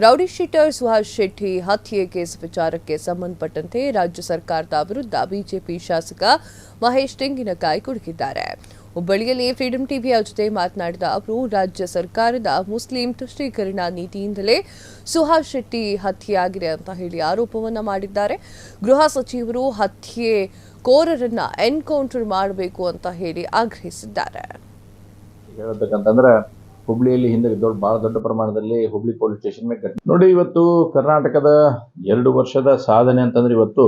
Rowdy sheeter Suhas Shetty ಹತ್ಯೆ case ವಿಚಾರಕ್ಕೆ ಸಂಬಂಧಪಟ್ಟಂತೆ ರಾಜ್ಯ ಸರ್ಕಾರದ ವಿರುದ್ಧ ಬಿಜೆಪಿ ಶಾಸಕ ಮಹೇಶ್ ತೆಂಗಿನಕಾಯಿ ಕುಟುಕಿದ್ದಾರೆ. ಹುಬ್ಬಳ್ಳಿಯಲ್ಲಿ ಫ್ರೀಡಂ ಟಿವಿಯ ಜೊತೆ ಮಾತನಾಡಿದ ಅವರು, ರಾಜ್ಯ ಸರ್ಕಾರದ ಮುಸ್ಲಿಂ ತುಷ್ಟೀಕರಣ ನೀತಿಯಿಂದಲೇ ಸುಹಾಸ್ ಶೆಟ್ಟಿ ಹತ್ಯೆಯಾಗಿದೆ ಅಂತ ಹೇಳಿ ಆರೋಪವನ್ನ ಮಾಡಿದ್ದಾರೆ. ಗೃಹ ಸಚಿವರು ಹತ್ಯೆಕೋರರನ್ನ ಎನ್ಕೌಂಟರ್ ಮಾಡಬೇಕು ಅಂತ ಹೇಳಿ ಆಗ್ರಹಿಸಿದ್ದಾರೆ. ಹುಬ್ಳಿಯಲ್ಲಿ ಹಿಂದೆ ಬಹಳ ದೊಡ್ಡ ಪ್ರಮಾಣದಲ್ಲಿ ಹುಬ್ಳಿ ಪೊಲೀಸ್ ಸ್ಟೇಷನ್ ಮೇಲೆ ನೋಡಿ. ಇವತ್ತು ಕರ್ನಾಟಕದ 2 ವರ್ಷದ ಸಾಧನೆ ಅಂತಂದ್ರೆ ಇವತ್ತು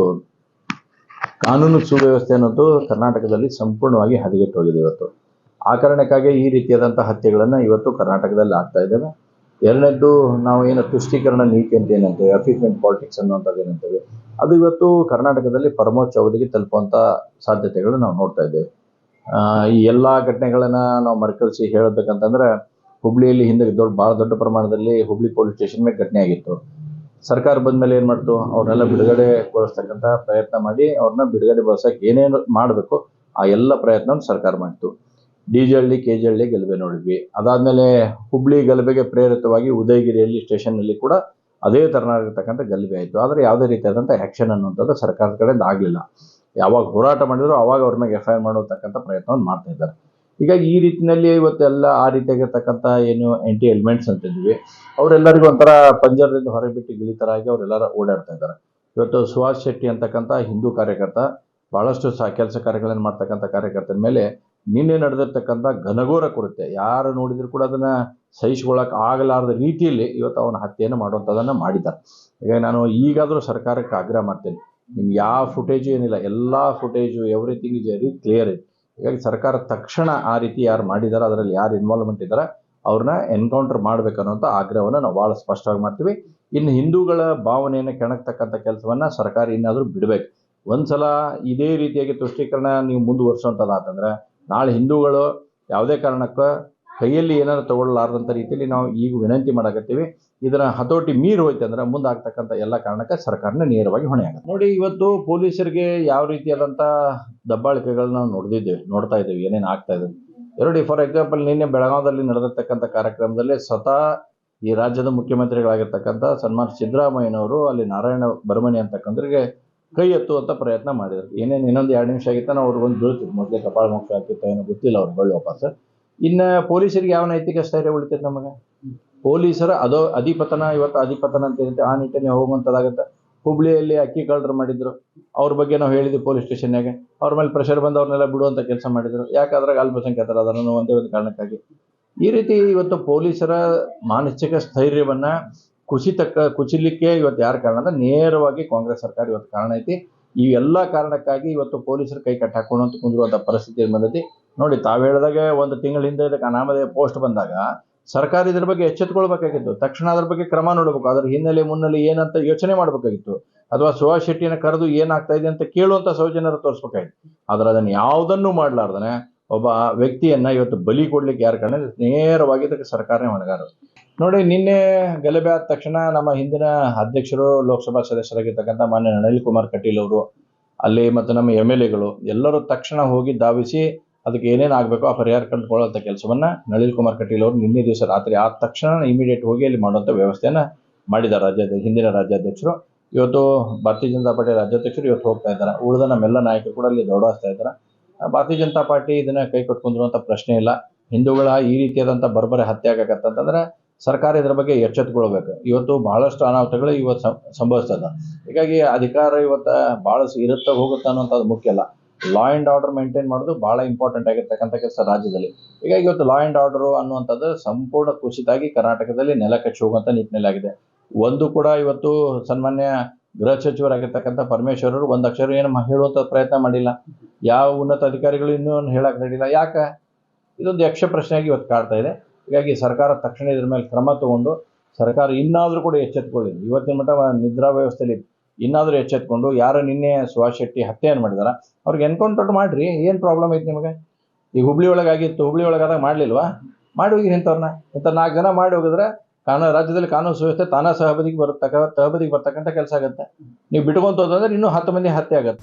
ಕಾನೂನು ಸುವ್ಯವಸ್ಥೆ ಅನ್ನೋದು ಕರ್ನಾಟಕದಲ್ಲಿ ಸಂಪೂರ್ಣವಾಗಿ ಹದಗೆಟ್ಟು ಹೋಗಿದೆ. ಇವತ್ತು ಆ ಕಾರಣಕ್ಕಾಗಿ ಈ ರೀತಿಯಾದಂತಹ ಹತ್ಯೆಗಳನ್ನ ಇವತ್ತು ಕರ್ನಾಟಕದಲ್ಲಿ ಆಗ್ತಾ ಇದ್ದಾವೆ. ಎರಡನೇದ್ದು, ನಾವು ಏನು ತುಷ್ಟೀಕರಣ ನೀತಿ ಅಂತ ಏನಂತೇವೆ, ಅಫೀಸ್ಮೆಂಟ್ ಪಾಲಿಟಿಕ್ಸ್ ಅನ್ನುವಂಥದ್ದು ಏನಂತೇವೆ, ಅದು ಇವತ್ತು ಕರ್ನಾಟಕದಲ್ಲಿ ಪರಮೋಚ್ಚ ಅವಧಿಗೆ ತಲುಪುವಂತ ಸಾಧ್ಯತೆಗಳು ನಾವು ನೋಡ್ತಾ ಇದ್ದೇವೆ. ಈ ಎಲ್ಲಾ ಘಟನೆಗಳನ್ನ ನಾವು ಮರುಕಳಿಸಿ ಹೇಳಬೇಕಂತಂದ್ರೆ, ಹುಬ್ಳಿಯಲ್ಲಿ ಹಿಂದೆ ಬಹಳ ದೊಡ್ಡ ಪ್ರಮಾಣದಲ್ಲಿ ಹುಬ್ಳಿ ಪೊಲೀಸ್ ಸ್ಟೇಷನ್ ಮೇಲೆ ಘಟನೆ ಆಗಿತ್ತು. ಸರ್ಕಾರ ಬಂದ ಮೇಲೆ ಏನ್ ಮಾಡ್ತು, ಅವ್ರನ್ನೆಲ್ಲ ಬಿಡುಗಡೆಗೊಳಿಸ್ತಕ್ಕಂಥ ಪ್ರಯತ್ನ ಮಾಡಿ ಅವ್ರನ್ನ ಬಿಡುಗಡೆಗೊಳಿಸಕ್ಕೆ ಏನೇನು ಮಾಡಬೇಕು ಆ ಎಲ್ಲ ಪ್ರಯತ್ನ ಸರ್ಕಾರ ಮಾಡಿತು. ಡಿಜೆಹಳ್ಳಿ ಕೆಜೆಹಳ್ಳಿ ಗಲಭೆ ನೋಡಿದ್ವಿ. ಅದಾದ್ಮೇಲೆ ಹುಬ್ಳಿ ಗಲಭೆಗೆ ಪ್ರೇರಿತವಾಗಿ ಉದಯಗಿರಿಯಲ್ಲಿ ಸ್ಟೇಷನ್ನಲ್ಲಿ ಕೂಡ ಅದೇ ತರನಾಗಿರ್ತಕ್ಕಂಥ ಗಲಭೆ ಆಯಿತು. ಆದರೆ ಯಾವುದೇ ರೀತಿಯಾದಂಥ ಆ್ಯಕ್ಷನ್ ಅನ್ನುವಂಥದ್ದು ಸರ್ಕಾರದ ಕಡೆಯಿಂದ ಆಗಲಿಲ್ಲ. ಯಾವಾಗ ಹೋರಾಟ ಮಾಡಿದ್ರು ಅವಾಗ ಅವ್ರ ಮೇಲೆ FIR ಮಾಡತಕ್ಕಂಥ ಪ್ರಯತ್ನವನ್ನು ಮಾಡ್ತಾ ಇದ್ದಾರೆ. ಹೀಗಾಗಿ ಈ ರೀತಿಯಲ್ಲಿ ಇವತ್ತೆಲ್ಲ ಆ ರೀತಿಯಾಗಿರ್ತಕ್ಕಂಥ ಏನು ಆಂಟಿ ಎಲಿಮೆಂಟ್ಸ್ ಅಂತಿದ್ವಿ, ಅವರೆಲ್ಲರಿಗೂ ಒಂಥರ ಪಂಜರದಿಂದ ಹೊರಗೆ ಬಿಟ್ಟು ಗಿಳಿತರಾಗಿ ಅವರೆಲ್ಲರ ಓಡಾಡ್ತಾ ಇದ್ದಾರೆ. ಇವತ್ತು ಸುಹಾಸ್ ಶೆಟ್ಟಿ ಅಂತಕ್ಕಂಥ ಹಿಂದೂ ಕಾರ್ಯಕರ್ತ, ಬಹಳಷ್ಟು ಕೆಲಸ ಕಾರ್ಯಗಳನ್ನು ಮಾಡ್ತಕ್ಕಂಥ ಕಾರ್ಯಕರ್ತನ ಮೇಲೆ ನಿನ್ನೆ ನಡೆದಿರ್ತಕ್ಕಂಥ ಘನಘೋರ ಕೊರತೆ, ಯಾರು ನೋಡಿದ್ರು ಕೂಡ ಅದನ್ನ ಸಹಿಸಿಕೊಳ್ಳಕ್ಕೆ ಆಗಲಾರದ ರೀತಿಯಲ್ಲಿ ಇವತ್ತು ಅವನ ಹತ್ಯೆಯನ್ನು ಮಾಡುವಂಥದ್ದನ್ನು ಮಾಡಿದ್ದಾರೆ. ಹೀಗಾಗಿ ನಾನು ಈಗಾದರೂ ಸರ್ಕಾರಕ್ಕೆ ಆಗ್ರಹ ಮಾಡ್ತೇನೆ, ನಿಮ್ಗೆ ಯಾವ ಫುಟೇಜು ಏನಿಲ್ಲ, ಎಲ್ಲ footage everything is very clear ಇದೆ. ಹೀಗಾಗಿ ಸರ್ಕಾರ ತಕ್ಷಣ ಆ ರೀತಿ ಯಾರು ಮಾಡಿದಾರೆ, ಅದರಲ್ಲಿ ಯಾರು ಇನ್ವಾಲ್ವ್ಮೆಂಟ್ ಇದ್ದಾರೆ ಅವ್ರನ್ನ ಎನ್ಕೌಂಟರ್ ಮಾಡ್ಬೇಕನ್ನುವಂಥ ಆಗ್ರಹವನ್ನು ನಾವು ಭಾಳ ಸ್ಪಷ್ಟವಾಗಿ ಮಾಡ್ತೀವಿ. ಇನ್ನು ಹಿಂದೂಗಳ ಭಾವನೆಯನ್ನು ಕೆಣಕ್ತಕ್ಕಂಥ ಕೆಲಸವನ್ನ ಸರ್ಕಾರ ಇನ್ನಾದರೂ ಬಿಡಬೇಕು. ಒಂದ್ಸಲ ಇದೇ ರೀತಿಯಾಗಿ ತುಷ್ಟೀಕರಣ ನೀವು ಮುಂದುವರಿಸುವಂಥದ್ದಾತಂದ್ರೆ ನಾಳೆ ಹಿಂದೂಗಳು ಯಾವುದೇ ಕಾರಣಕ್ಕೂ ಕೈಯಲ್ಲಿ ಏನಾದ್ರು ತಗೊಳ್ಳಲಾರದಂಥ ರೀತಿಯಲ್ಲಿ ನಾವು ಈಗ ವಿನಂತಿ ಮಾಡಕತ್ತೀವಿ. ಇದನ್ನ ಹತೋಟಿ ಮೀರಿ ಹೋಯ್ತಂದ್ರೆ ಮುಂದಾಗ್ತಕ್ಕಂಥ ಎಲ್ಲ ಕಾರಣಕ್ಕೆ ಸರ್ಕಾರನೇ ನೇರವಾಗಿ ಹೊಣೆ ಆಗುತ್ತೆ. ನೋಡಿ, ಇವತ್ತು ಪೊಲೀಸರಿಗೆ ಯಾವ ರೀತಿಯಾದಂಥ ದಬ್ಬಾಳಿಕೆಗಳನ್ನ ನಾವು ನೋಡ್ತಾ ಇದ್ದೇವೆ, ಏನೇನು ಆಗ್ತಾ ಇದೆ ನೋಡಿ. ಫಾರ್ ಎಕ್ಸಾಂಪಲ್, ನಿನ್ನೆ ಬೆಳಗಾವದಲ್ಲಿ ನಡೆದಿರ್ತಕ್ಕಂಥ ಕಾರ್ಯಕ್ರಮದಲ್ಲಿ ಸ್ವತಃ ಈ ರಾಜ್ಯದ ಮುಖ್ಯಮಂತ್ರಿಗಳಾಗಿರ್ತಕ್ಕಂಥ ಸನ್ಮಾನ್ ಸಿದ್ದರಾಮಯ್ಯನವರು ಅಲ್ಲಿ ನಾರಾಯಣ ಬರಮನಿ ಅಂತಕ್ಕಂಥವ್ರಿಗೆ ಕೈ ಎತ್ತುವಂಥ ಪ್ರಯತ್ನ ಮಾಡಿದ್ರು. ಏನೇನು ಇನ್ನೊಂದು 2 ನಿಮಿಷ ಆಗಿತ್ತು ಅವ್ರಿಗೊಂದು ಬೀಳ್ತಿತ್ತು, ಮೊದಲೇ ಕಪಾಳ ಮೋಕ್ಷ ಆಗ್ತಿತ್ತು ಏನೋ ಗೊತ್ತಿಲ್ಲ, ಅವ್ರು ಬಳ್ಳಿ ವಾಪಸ್. ಇನ್ನು ಪೊಲೀಸರಿಗೆ ಯಾವ ನೈತಿಕ ಸ್ಥೈರ್ಯ ಉಳಿತೈತೆ ನಮಗೆ? ಪೊಲೀಸರ ಅಧಿಪತನ ಇವತ್ತು ಅಧಿಪತನ ಅಂತ ಇರುತ್ತೆ, ಆ ನಿಟ್ಟಿನಲ್ಲಿ ಹೋಗುವಂಥದ್ದಾಗುತ್ತೆ. ಹುಬ್ಳಿಯಲ್ಲಿ ಅಕ್ಕಿ ಕಳ್ಳರು ಮಾಡಿದ್ರು, ಅವ್ರ ಬಗ್ಗೆ ನಾವು ಹೇಳಿದ್ವಿ ಪೊಲೀಸ್ ಸ್ಟೇಷನ್ಯಾಗೆ, ಅವ್ರ ಮೇಲೆ ಪ್ರೆಷರ್ ಬಂದು ಅವ್ರನ್ನೆಲ್ಲ ಬಿಡುವಂಥ ಕೆಲಸ ಮಾಡಿದ್ರು. ಯಾಕಾದ್ರೆ ಅಲ್ಪಸಂಖ್ಯಾತರ ಅದನ್ನು ಒಂದೇ ಒಂದು ಕಾರಣಕ್ಕಾಗಿ ಈ ರೀತಿ ಇವತ್ತು ಪೊಲೀಸರ ಮಾನಸಿಕ ಸ್ಥೈರ್ಯವನ್ನ ಕುಸಿಲಿಕ್ಕೆ ಇವತ್ತು ಯಾರು ಕಾರಣ ಅಂದ್ರೆ ನೇರವಾಗಿ ಕಾಂಗ್ರೆಸ್ ಸರ್ಕಾರ ಇವತ್ತು ಕಾರಣ ಐತಿ. ಈ ಎಲ್ಲ ಕಾರಣಕ್ಕಾಗಿ ಇವತ್ತು ಪೊಲೀಸರು ಕೈ ಕಟ್ಟಿ ಹಾಕೊಂಡು ಕುಂದಿರುವಂಥ ಪರಿಸ್ಥಿತಿ ಬಂದೈತಿ. ನೋಡಿ, ತಾವು ಹೇಳಿದಾಗ 1 ತಿಂಗಳ ಹಿಂದೆ ಇದಕ್ಕೆ ಅನಾಮಧೇಯ ಪೋಸ್ಟ್ ಬಂದಾಗ ಸರ್ಕಾರ ಇದ್ರ ಬಗ್ಗೆ ಎಚ್ಚೆತ್ತುಕೊಳ್ಬೇಕಾಗಿತ್ತು, ತಕ್ಷಣ ಅದ್ರ ಬಗ್ಗೆ ಕ್ರಮ ನೋಡಬೇಕು, ಅದ್ರ ಹಿನ್ನೆಲೆ ಮುನ್ನೆಲೆ ಏನಂತ ಯೋಚನೆ ಮಾಡಬೇಕಾಗಿತ್ತು, ಅಥವಾ ಸುಹಾಸ್ ಶೆಟ್ಟಿಯನ್ನು ಕರೆದು ಏನಾಗ್ತಾ ಇದೆ ಅಂತ ಕೇಳುವಂತ ಸೌಜನ್ಯರು ತೋರಿಸ್ಬೇಕಾಗಿತ್ತು. ಆದ್ರೆ ಅದನ್ನು ಯಾವುದನ್ನು ಮಾಡ್ಲಾರ್ದನೆ ಒಬ್ಬ ವ್ಯಕ್ತಿಯನ್ನ ಇವತ್ತು ಬಲಿ ಕೊಡ್ಲಿಕ್ಕೆ ಯಾರು ಕಾರಣ? ನೇರವಾಗಿ ಇದಕ್ಕೆ ಸರ್ಕಾರನೇ ಹೊಣೆಗಾರ. ನೋಡಿ, ನಿನ್ನೆ ಗಲಭೆ ಆದ ತಕ್ಷಣ ನಮ್ಮ ಹಿಂದಿನ ಅಧ್ಯಕ್ಷರು, ಲೋಕಸಭಾ ಸದಸ್ಯರಾಗಿರ್ತಕ್ಕಂಥ ಮಾನ್ಯ ನಳಿನ್ ಕುಮಾರ್ ಕಟೀಲ್ ಅವರು, ಅಲ್ಲಿ ಮತ್ತು ನಮ್ಮ MLAಗಳು ಎಲ್ಲರೂ ತಕ್ಷಣ ಹೋಗಿ ಧಾವಿಸಿ ಅದಕ್ಕೆ ಏನೇನು ಆಗಬೇಕು ಆ ಪರಿಹಾರ ಕಂಡುಕೊಳ್ಳುವಂಥ ಕೆಲಸವನ್ನ ನಳಿನ್ ಕುಮಾರ್ ಕಟೀಲ್ ಅವರು ನಿನ್ನೆ ದಿವಸ ರಾತ್ರಿ ಆದ ತಕ್ಷಣ ಇಮಿಡಿಯೇಟ್ ಹೋಗಿ ಅಲ್ಲಿ ಮಾಡುವಂಥ ವ್ಯವಸ್ಥೆಯನ್ನ ಮಾಡಿದ್ದಾರೆ ಹಿಂದಿನ ರಾಜ್ಯಾಧ್ಯಕ್ಷರು. ಇವತ್ತು ಭಾರತೀಯ ಜನತಾ ಪಾರ್ಟಿ ರಾಜ್ಯಾಧ್ಯಕ್ಷರು ಇವತ್ತು ಹೋಗ್ತಾ ಇದ್ದಾರೆ. ಉಳಿದ ನಮ್ಮೆಲ್ಲ ನಾಯಕರು ಕೂಡ ಅಲ್ಲಿ ದೌಡಾಯಿಸ್ತಾ ಇದ್ದಾರೆ. ಭಾರತೀಯ ಜನತಾ ಪಾರ್ಟಿ ಇದನ್ನ ಕೈ ಕಟ್ಕೊಂಡಿರುವಂಥ ಪ್ರಶ್ನೆ ಇಲ್ಲ. ಹಿಂದೂಗಳ ಈ ರೀತಿಯಾದಂಥ ಬರ್ಬರೆ ಹತ್ಯೆ ಆಗಕತ್ತಂತಂದ್ರೆ ಸರ್ಕಾರ ಇದರ ಬಗ್ಗೆ ಎಚ್ಚೆತ್ತುಕೊಳ್ಬೇಕು. ಇವತ್ತು ಬಹಳಷ್ಟು ಅನಾಹುತಗಳು ಇವತ್ತು ಸಂಭವಿಸ್ತದ. ಹೀಗಾಗಿ ಅಧಿಕಾರ ಇವತ್ತು ಬಹಳ ಇರುತ್ತಾ ಹೋಗುತ್ತಾ ಅನ್ನೋಂಥದ್ದು ಮುಖ್ಯ ಅಲ್ಲ. ಲಾ ಆ್ಯಂಡ್ ಆರ್ಡರ್ ಮೇಂಟೈನ್ ಮಾಡೋದು ಬಹಳ ಇಂಪಾರ್ಟೆಂಟ್ ಆಗಿರ್ತಕ್ಕಂಥ ಕೆಲಸ ರಾಜ್ಯದಲ್ಲಿ. ಹೀಗಾಗಿ ಇವತ್ತು ಲಾ ಆ್ಯಂಡ್ ಆರ್ಡರ್ ಅನ್ನುವಂಥದ್ದು ಸಂಪೂರ್ಣ ಕುಸಿತಾಗಿ ಕರ್ನಾಟಕದಲ್ಲಿ ನೆಲ ಕಚ್ಚಿ ಹೋಗುವಂಥ ನಿಟ್ಟಿನಲ್ಲಿ ಆಗಿದೆ. ಒಂದು ಕೂಡ ಇವತ್ತು ಸನ್ಮಾನ್ಯ ಗೃಹ ಸಚಿವರಾಗಿರ್ತಕ್ಕಂಥ ಪರಮೇಶ್ವರ್ ಅವರು 1 ಅಕ್ಷರ ಏನು ಹೇಳುವಂಥ ಪ್ರಯತ್ನ ಮಾಡಿಲ್ಲ. ಯಾವ ಉನ್ನತ ಅಧಿಕಾರಿಗಳು ಇನ್ನೂ ಹೇಳಕ್ ನಡೀಲ್ಲ. ಯಾಕೆ? ಇದೊಂದು ಯಕ್ಷ ಪ್ರಶ್ನೆಯಾಗಿ ಇವತ್ತು ಕಾಡ್ತಾ ಇದೆ. ಹೀಗಾಗಿ ಸರ್ಕಾರ ತಕ್ಷಣ ಇದ್ರ ಮೇಲೆ ಕ್ರಮ ತಗೊಂಡು ಸರ್ಕಾರ ಇನ್ನಾದರೂ ಕೂಡ ಎಚ್ಚೆತ್ತುಕೊಳ್ಳಿ. ಇವತ್ತಿನ ಮಟ್ಟ ನಿದ್ರಾ ವ್ಯವಸ್ಥೆಯಲ್ಲಿ ಇನ್ನಾದರೂ ಎಚ್ಚೆತ್ಕೊಂಡು ಯಾರು ನಿನ್ನೆ ಸುಹಾಸ್ ಶೆಟ್ಟಿ ಹತ್ಯೆಯನ್ನು ಮಾಡಿದಾರ ಅವ್ರಿಗೆ ಎನ್ಕೌಂಟರ್ ಮಾಡ್ರಿ. ಏನು ಪ್ರಾಬ್ಲಮ್ ಐತಿ ನಿಮಗೆ? ಈಗ ಹುಬ್ಳಿ ಒಳಗಾಗಿತ್ತು, ಹುಬ್ಳಿ ಒಳಗಾದಾಗ ಮಾಡ್ಲಿಲ್ವಾ? ಮಾಡಿ ಹೋಗಿ ಇಂಥ 4 ಜನ ಮಾಡಿ ಹೋಗಿದ್ರೆ ರಾಜ್ಯದಲ್ಲಿ ಕಾನೂನು ಸುವ್ಯವಸ್ಥೆ ತಾನಾ ತಹಬದಿಗೆ ಬರ್ತಕ್ಕಂಥ ಕೆಲಸ ಆಗುತ್ತೆ. ನೀವು ಬಿಟ್ಕೊಂತ ಹೋದ್ರೆ ಇನ್ನೂ 10 ಮಂದಿ ಹತ್ಯೆ ಆಗುತ್ತೆ.